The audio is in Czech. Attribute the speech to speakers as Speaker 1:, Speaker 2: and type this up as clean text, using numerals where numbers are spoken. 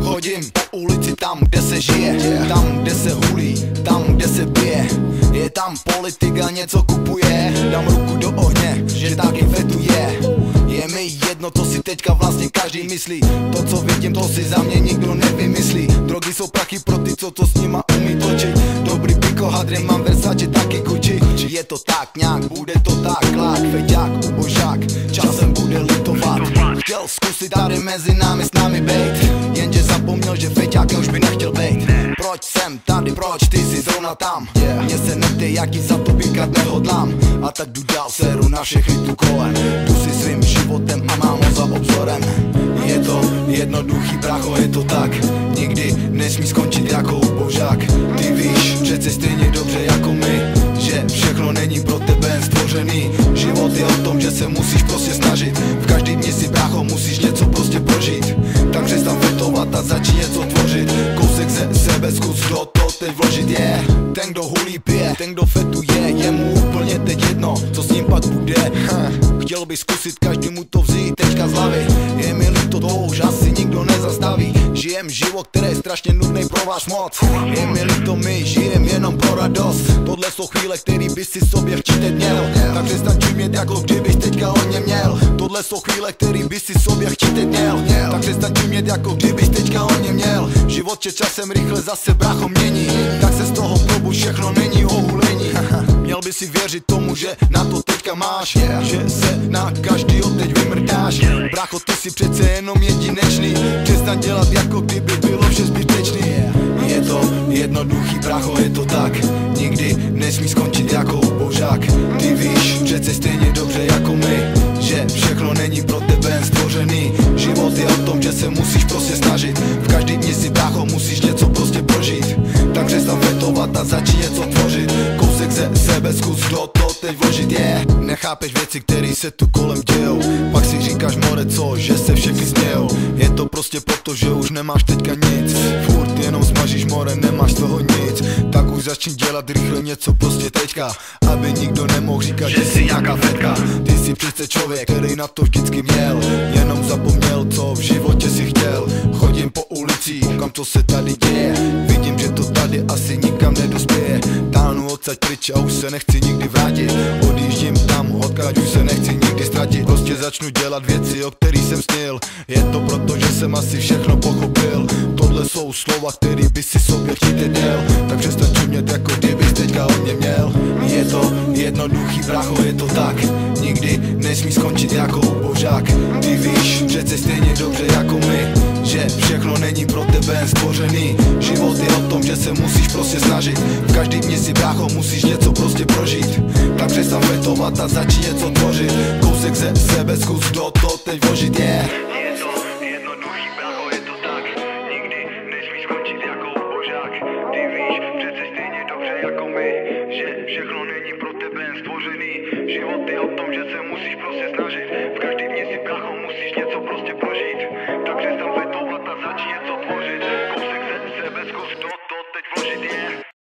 Speaker 1: Chodím po ulici tam, kde se žije, tam, kde se hulí, tam, kde se pije. Je tam politika, něco kupuje, dám ruku do ohně, že taky fetuje. Je mi jedno, co si teďka vlastně každý myslí. To, co vidím, to si za mě nikdo nevymyslí. Drogy jsou prachy pro ty, co to s nima umí točit. Dobrý piko, hadry, mám Versace, taky Gucci. Je to tak nějak, bude to tak, klák, feťák, ubožák, časem bude litovat. Chtěl zkusit tady mezi námi s námi bejt, jenže zapomněl, že feťákem už by nechtěl bejt. Proč jsem tady, proč ty jsi zrovna tam? Mně se neptej, jaký za to vykat nehodlám. A tak jdu dál, seru na všechny tu kolem. Tu si svým životem a mám ho za obzorem. Je to jednoduchý, brácho, je to tak. Nikdy nesmí skončit jako božák. Ty víš přece stejně dobře jako my, že všechno není pro tebe jen stvořený. Život je o tom, že se musíš prostě snažit. V každý dni si, brácho, musíš něco prostě prožít. Tak přestaň vetovat a začni něco tvořit. Kousek ze sebe zkus do to teď vložit. Je ten, kdo hulí, pije, ten, kdo fetuje, je mu úplně teď jedno, co s ním pak bude. Chtěl by zkusit každému to vzít teďka z hlavy. Je mi líto, to už asi nikdo nezastaví. Žijem život, který je strašně nudný pro váš moc. Je mi líto, my žijem jenom pro radost. Tohle jsou chvíle, který by si sobě chtít měl. Tak přestaň čumět, jako kdybych teďka hodně měl. Tohle jsou chvíle, který by si sobě chtít měl. Tak přestaň čumět, jako kdybych teďka hodně měl. Život se časem rychle zase, brácho, mění. Tak se z toho probuď, všechno není ohulení. Měl by si věřit tomu, že na to teďka máš, že se na každýho teď vymrdáš. Brácho, ty si přece jenom jedinečný. Přestaň dělat, jako kdyby bylo vše zbytečný. Je to jednoduchý, brácho, je to tak. Nikdy nesmí skončit jako božák. Ty víš přece stejně dobře jako my, že všechno není pro tebe jen stvořený. Život je o tom, že se musíš prostě snažit. V každý dni si, brácho, musíš něco prostě prožít. Tak přestaň vetovat a začni něco tvořit. Kousek ze sebe zkus do to teď vložit. Nechápeš věci, které se tu kolem dějou. Pak si říkáš, more, co, že se všechny smějou. Je to prostě proto, že už nemáš teďka nic. Furt jenom smažíš, more, nemáš toho nic. Tak už začni dělat rychle něco prostě teďka, aby nikdo nemohl říkat, že jsi nějaká fetka. Ty jsi přece člověk, který na to vždycky měl, jenom zapomněl, co v životě si chtěl. Chodím po ulici, koukám, co se tady děje. Vidím, že to tady asi nikam nedospěje. Táhnu odsaď pryč a už se nechci nikdy vrátit. Odjíždím tam, odkud už se nechci nikdy ztratit. Prostě začnu dělat věci, o kterých jsem snil. Je to proto, že jsem asi všechno pochopil. Tohle jsou slova, který by si sobě chtít měl. Tak přestaň čumět, jako kdybych teďka hodně měl. Je to jednoduchý, brácho, je to tak. Nikdy nesmí skončit jako božák. Ty víš přece stejně dobře jako my, že všechno není pro tebe jen stvořený. Život je o tom, že se musíš prostě snažit. V každý dni si, brácho, musíš něco prostě prožít. Tak přestaň vetovat a začni něco tvořit. Kousek ze sebe zkus do to teď vložit. Je to jednoduchý, brácho, je to tak. Nikdy nesmíš skončit jako božák. Ty víš přece stejně dobře jako my, že všechno není pro tebe jen stvořený. Život je o tom, že se musíš prostě snažit. V každý dni si, brácho, musíš něco prostě prožít. Tak přestaň